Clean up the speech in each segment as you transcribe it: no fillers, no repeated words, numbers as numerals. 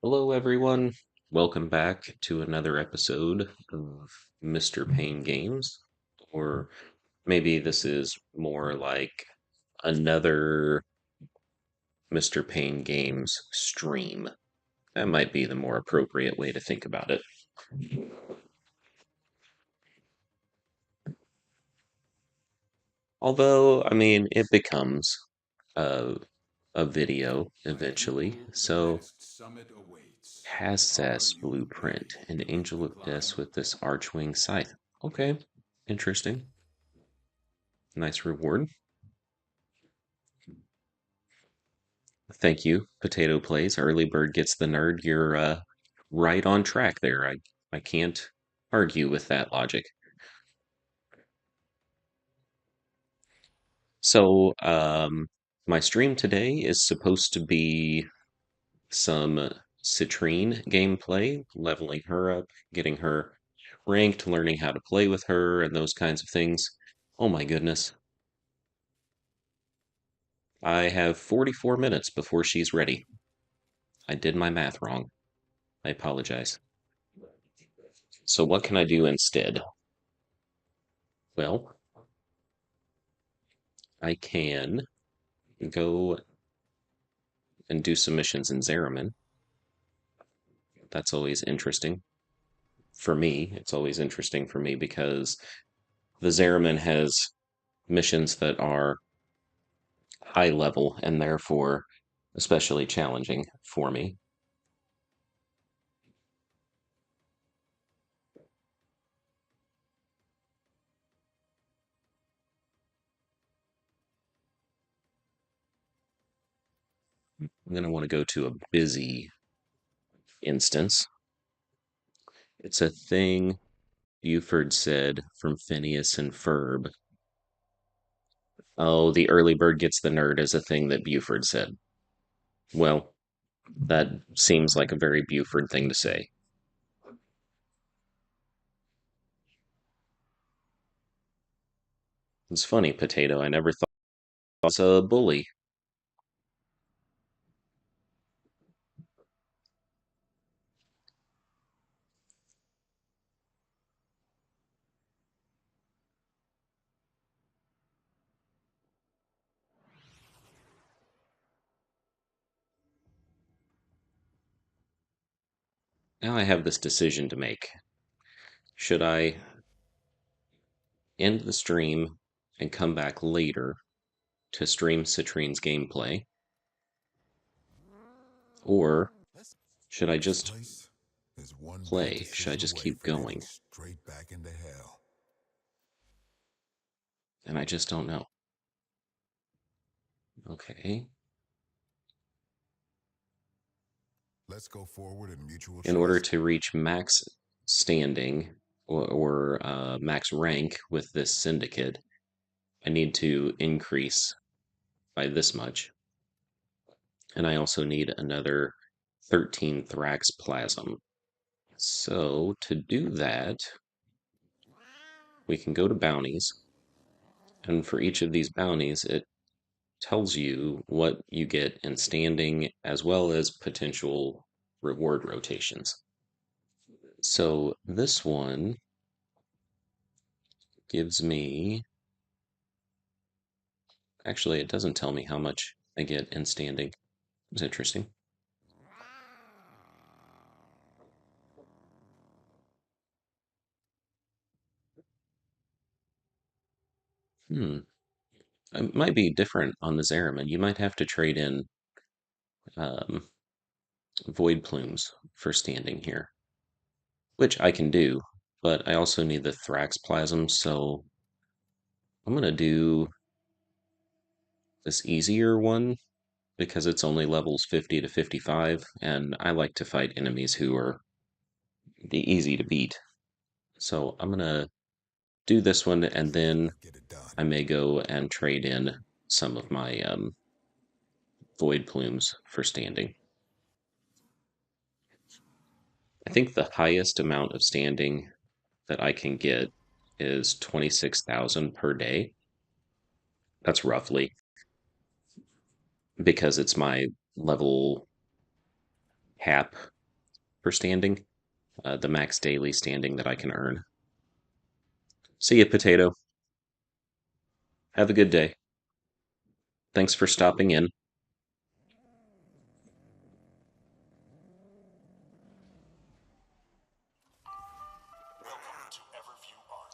Hello, everyone. Welcome back to another episode of Mr. Payne Games. Or maybe this is more like another Mr. Payne Games stream. That might be the more appropriate way to think about it. Although, I mean, it becomes a, a video Like eventually. you, the So, next summit awaits. Hassas Are you blueprint, ready an to angel of death climb? with this archwing scythe. Okay, interesting. Nice reward. Thank you, Potato Plays. Early bird gets the nerd. You're right on track there. I can't argue with that logic. So, my stream today is supposed to be some Citrine gameplay, leveling her up, getting her ranked, learning how to play with her, and those kinds of things. Oh my goodness. I have 44 minutes before she's ready. I did my math wrong. I apologize. So, what can I do instead? Well, I can go and do some missions in Zariman. That's always interesting. For me, it's always interesting for me because the Zariman has missions that are high level and therefore especially challenging for me. I'm going to want to go to a busy instance. It's a thing Buford said from Phineas and Ferb. Oh, the early bird gets the nerd is a thing that Buford said. Well, that seems like a very Buford thing to say. It's funny, Potato. I never thought I was a bully. Now I have this decision to make. Should I end the stream and come back later to stream Citrine's gameplay? Or should I This just place is one bad play? Should I decision just away keep from heading going? straight back into hell. And I just don't know. Okay. Let's go forward in mutual In order trust. to reach max standing or max rank with this syndicate, I need to increase by this much. And I also need another 13 Thrax Plasm. So to do that, we can go to bounties. And for each of these bounties, it tells you what you get in standing as well as potential reward rotations. So this one gives me, actually, it doesn't tell me how much I get in standing. It's interesting. Hmm. It might be different on the Zariman. You might have to trade in um, void plumes for standing here, which I can do, but I also need the Thrax Plasm, so I'm going to do this easier one because it's only levels 50 to 55, and I like to fight enemies who are easy to beat. So I'm gonna do this one, and then Get it done. I may go and trade in some of my void plumes for standing. I think the highest amount of standing that I can get is 26,000 per day. That's roughly because it's my level cap. for standing, the max daily standing that I can earn. See ya, Potato. Have a good day. Thanks for stopping in.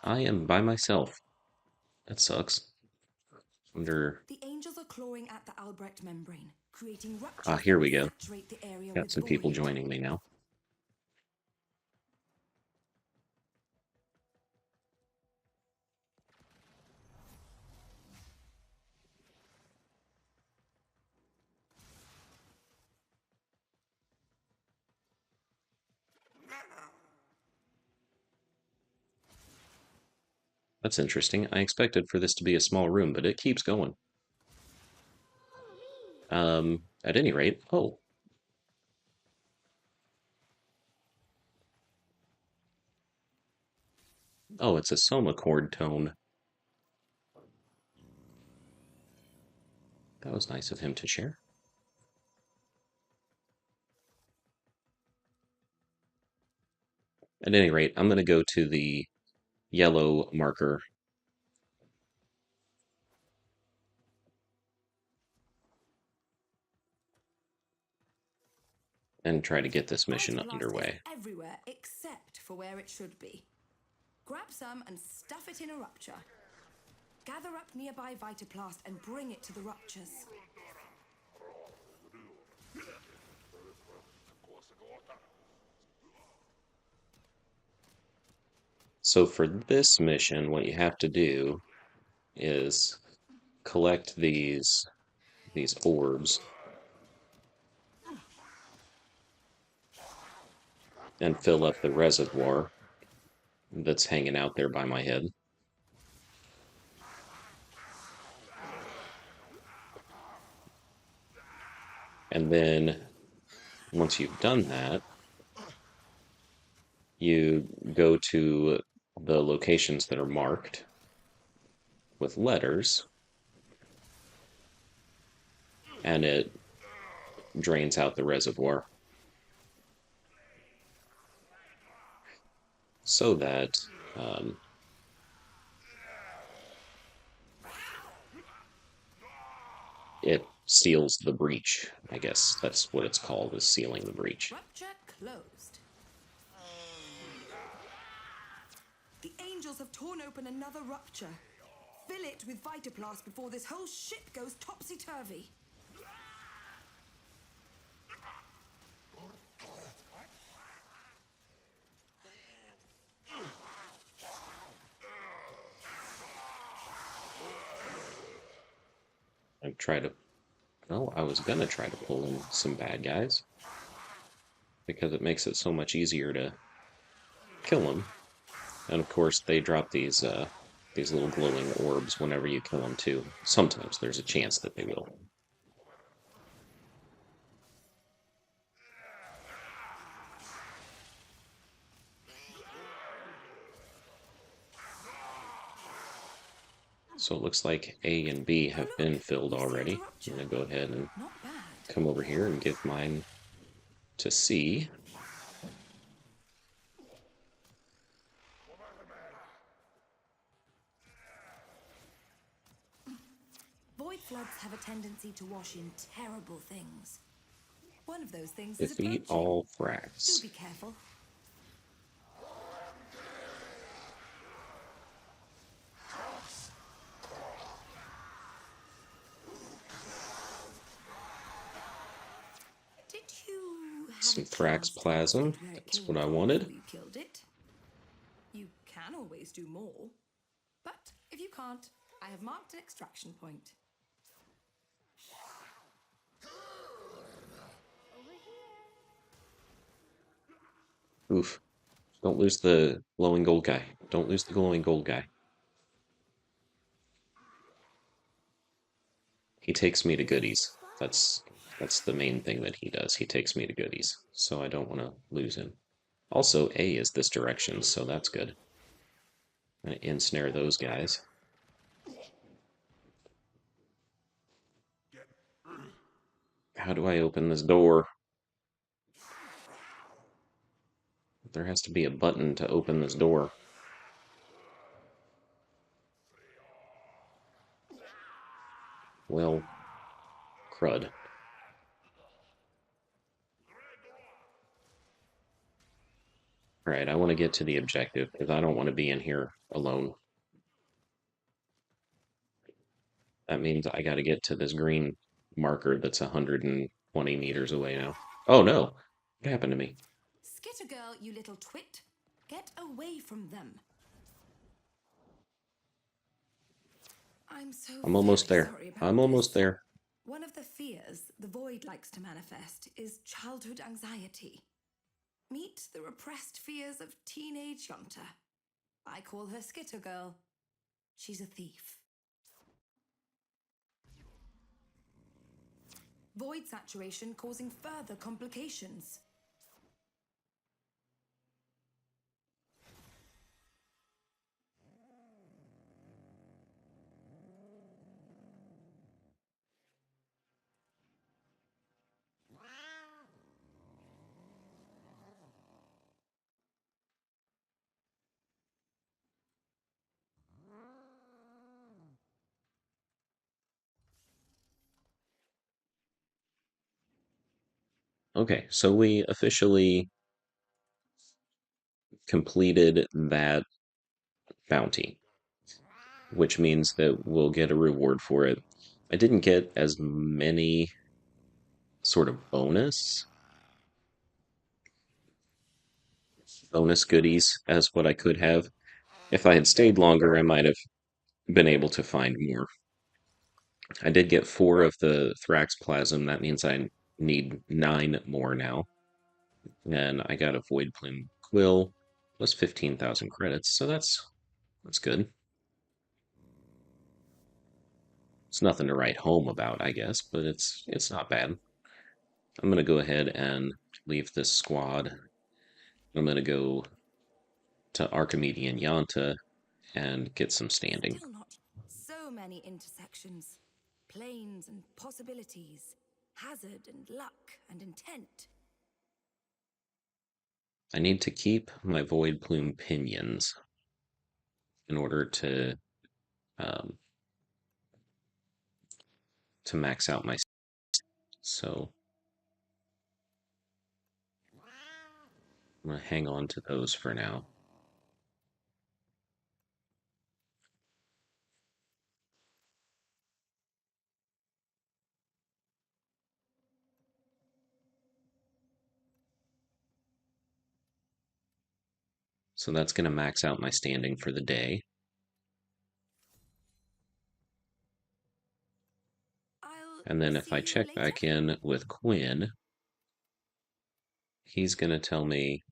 I am by myself. That sucks. Wonder. The angels are clawing at the Albrecht membrane, creating Ah, ruptures here that we will go. saturate the area Got with some people void. joining me now. That's interesting. I expected for this to be a small room, but it keeps going. At any rate, oh. Oh, it's a soma chord tone. That was nice of him to share. At any rate, I'm going to go to the yellow marker and try to get this mission Vitaplast is underway. everywhere except for where it should be. Grab some and stuff it in a rupture. Gather up nearby Vitaplast and bring it to the ruptures. So for this mission, what you have to do is collect these orbs and fill up the reservoir that's hanging out there by my head. And then once you've done that, you go to the locations that are marked with letters, and it drains out the reservoir so that it seals the breach. I guess that's what it's called, is sealing the breach. Rupture closed. The angels have torn open another rupture. Fill it with Vitaplast before this whole ship goes topsy-turvy. And try to, well, I was gonna try to pull in some bad guys because it makes it so much easier to kill them. And of course, they drop these little glowing orbs whenever you kill them too. Sometimes there's a chance that they will. So it looks like A and B have been filled already. I'm gonna go ahead and Not bad. come over here and give mine to C. Void floods have a tendency to wash in terrible things. One of those things is Defeat approaching. all Do fracks. be careful. Did you have Some a Thrax chance to plasm. look at where it That's came what I from wanted. before you killed it? You can always do more. But if you can't, I have marked an extraction point. Oof. Don't lose the glowing gold guy. Don't lose the glowing gold guy. He takes me to goodies. That's the main thing that he does. He takes me to goodies. So I don't want to lose him. Also, A is this direction, so that's good. I'm gonna ensnare those guys. How do I open this door? There has to be a button to open this door. Well, crud. Alright, I want to get to the objective, because I don't want to be in here alone. That means I got to get to this green marker that's 120 meters away now. Oh no! What happened to me? Skitter girl, you little twit. Get away from them. I'm so I'm almost very there. sorry about I'm almost this. there. One of the fears the Void likes to manifest is childhood anxiety. Meet the repressed fears of teenage Yonta. I call her Skitter Girl. She's a thief. Void saturation causing further complications. Okay, so we officially completed that bounty, which means that we'll get a reward for it. I didn't get as many sort of bonus goodies as what I could have. If I had stayed longer, I might have been able to find more. I did get 4 of the Thrax Plasm. That means I need 9 more now. And I got a Void Plume Quill plus 15,000 credits, so that's good. It's nothing to write home about, I guess, but it's not bad. I'm gonna go ahead and leave this squad. I'm gonna go to Archimedean Yanta and get some standing. Still not. So many intersections. Planes and possibilities. Hazard and luck and intent. I need to keep my Void Plume Pinions in order um, to max out my. So I'm gonna hang on to those for now. So that's gonna max out my standing for the day. I'll And then if I see you check later. back in with Quinn, he's gonna tell me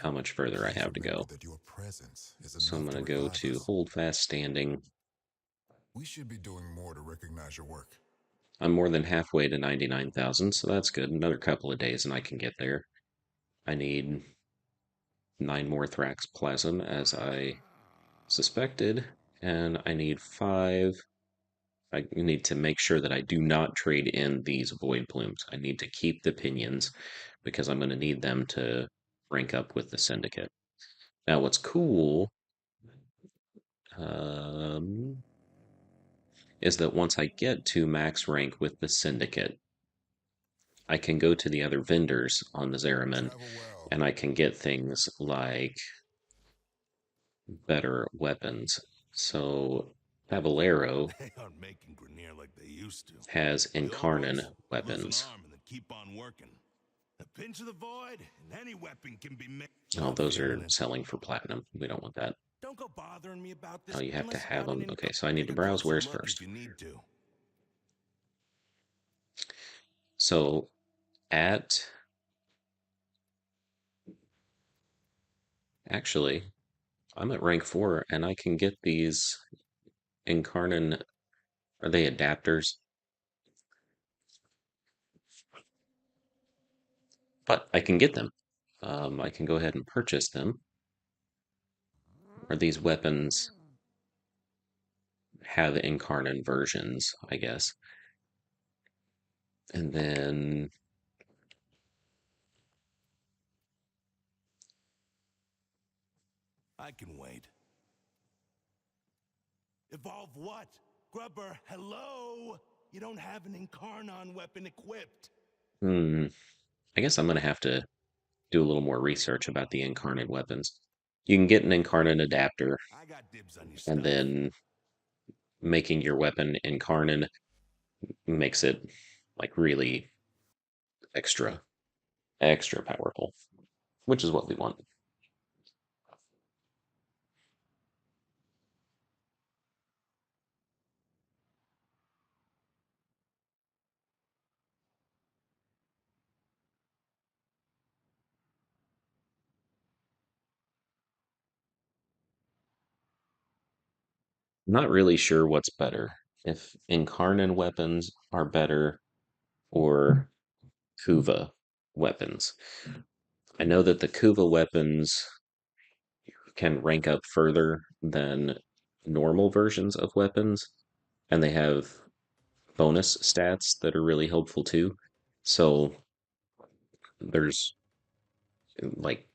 how much further I Please have to remember go. that your presence is So I'm enough to gonna go revive to us. hold fast standing. We should be doing more to recognize your work. I'm more than halfway to 99,000, so that's good. Another couple of days and I can get there. I need 9 more Thrax Plasm, as I suspected, and I need 5. I need to make sure that I do not trade in these Void Plumes. I need to keep the Pinions, because I'm going to need them to rank up with the Syndicate. Now, what's cool um, is that once I get to max rank with the Syndicate, I can go to the other vendors on the Zeraman, Travel well. and I can get things like better weapons. So Caballero They aren't making Grenier like they used to. has The old Incarnon ones lose an weapons. arm and then keep on working. A pinch of the void, and any weapon can be made. Oh, Not those feeling are it. selling for platinum. We don't want that. Don't go bothering me about Oh, this you have to unless you have got an them. income. Okay, so I need Take to a browse closer where's look if first. you need to. So at actually, I'm at rank 4 and I can get these Incarnon. Are they adapters? But I can get them. I can go ahead and purchase them. Or these weapons have Incarnon versions, I guess. And then I can wait. Evolve what? Grubber, hello? You don't have an Incarnon weapon equipped. Hmm. I guess I'm gonna have to do a little more research about the incarnate weapons. You can get an incarnate adapter, I got dibs on your and stuff. then making your weapon incarnate makes it like really extra, extra powerful, which is what we want. I'm not really sure what's better, if incarnate weapons are better or Kuva weapons. I know that the Kuva weapons can rank up further than normal versions of weapons, and they have bonus stats that are really helpful too. So there's like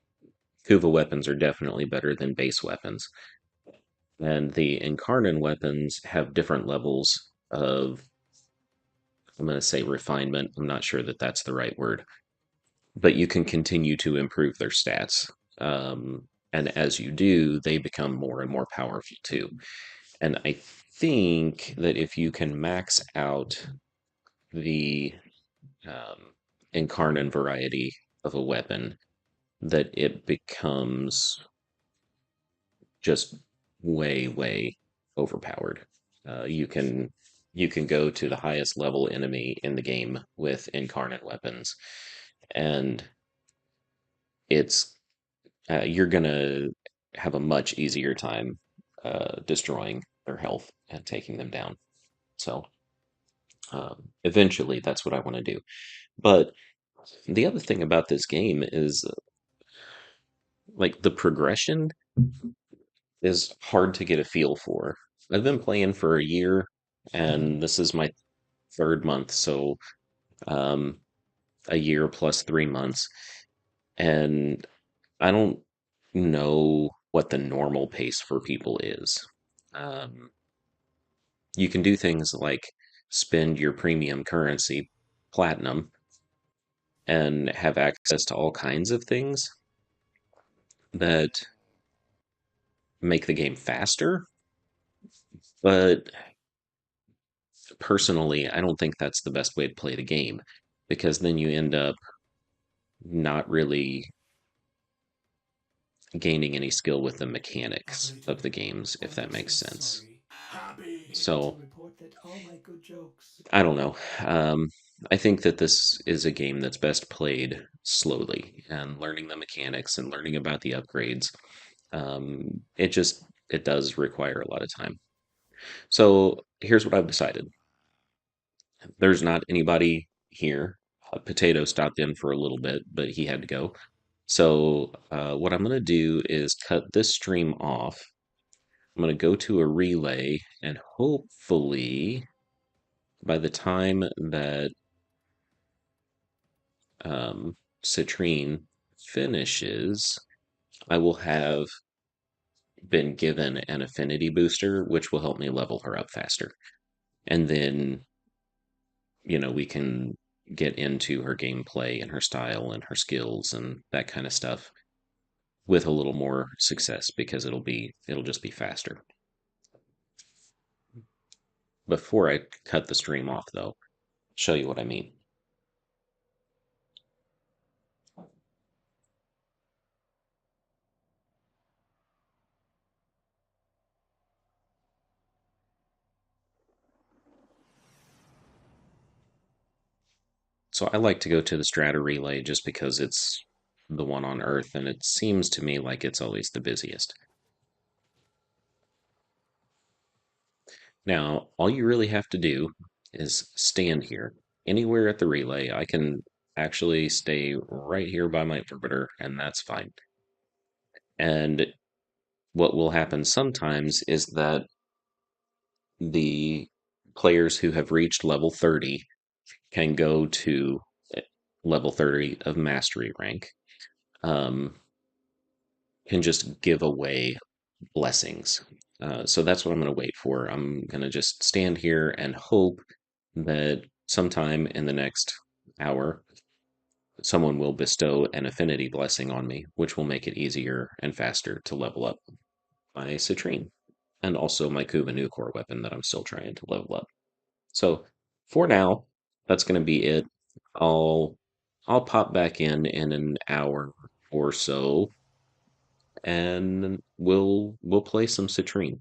Kuva weapons are definitely better than base weapons. And the incarnate weapons have different levels of, I'm going to say refinement. I'm not sure that that's the right word, but you can continue to improve their stats. And as you do, they become more and more powerful too. And I think that if you can max out the incarnate variety of a weapon, that it becomes just way, way overpowered. You can go to the highest level enemy in the game with incarnate weapons, and it's you're gonna have a much easier time destroying their health and taking them down. So eventually, that's what I want to do. But the other thing about this game is like the progression is hard to get a feel for. I've been playing for a year, and this is my third month, so um, a year plus 3 months, and I don't know what the normal pace for people is. Um, you can do things like spend your premium currency, platinum, and have access to all kinds of things that make the game faster, but personally, I don't think that's the best way to play the game because then you end up not really gaining any skill with the mechanics Happy to of the report. games, if Oh, that I'm so makes sense. sorry. Happy to So, report that all my good jokes I don't were know. bad. I think that this is a game that's best played slowly and learning the mechanics and learning about the upgrades. It does require a lot of time. So here's what I've decided. There's not anybody here. Potato stopped in for a little bit, but he had to go. So what I'm going to do is cut this stream off. I'm going to go to a relay, and hopefully by the time that Citrine finishes, I will have been given an affinity booster, which will help me level her up faster. And then, we can get into her gameplay and her style and her skills and that kind of stuff with a little more success because it'll just be faster. Before I cut the stream off though, show you what I mean. So I like to go to the Strata Relay just because it's the one on Earth and it seems to me like it's always the busiest. Now, all you really have to do is stand here. Anywhere at the relay, I can actually stay right here by my orbiter, and that's fine. And what will happen sometimes is that the players who have reached level 30 can go to level 30 of mastery rank. Um, can just give away blessings. So that's what I'm going to wait for. I'm going to just stand here and hope that sometime in the next hour, someone will bestow an affinity blessing on me, which will make it easier and faster to level up my Citrine and also my Kuba Nucor weapon that I'm still trying to level up. So for now, that's going to be it. I'll I'll pop back in an hour or so, and we'll play some Citrine.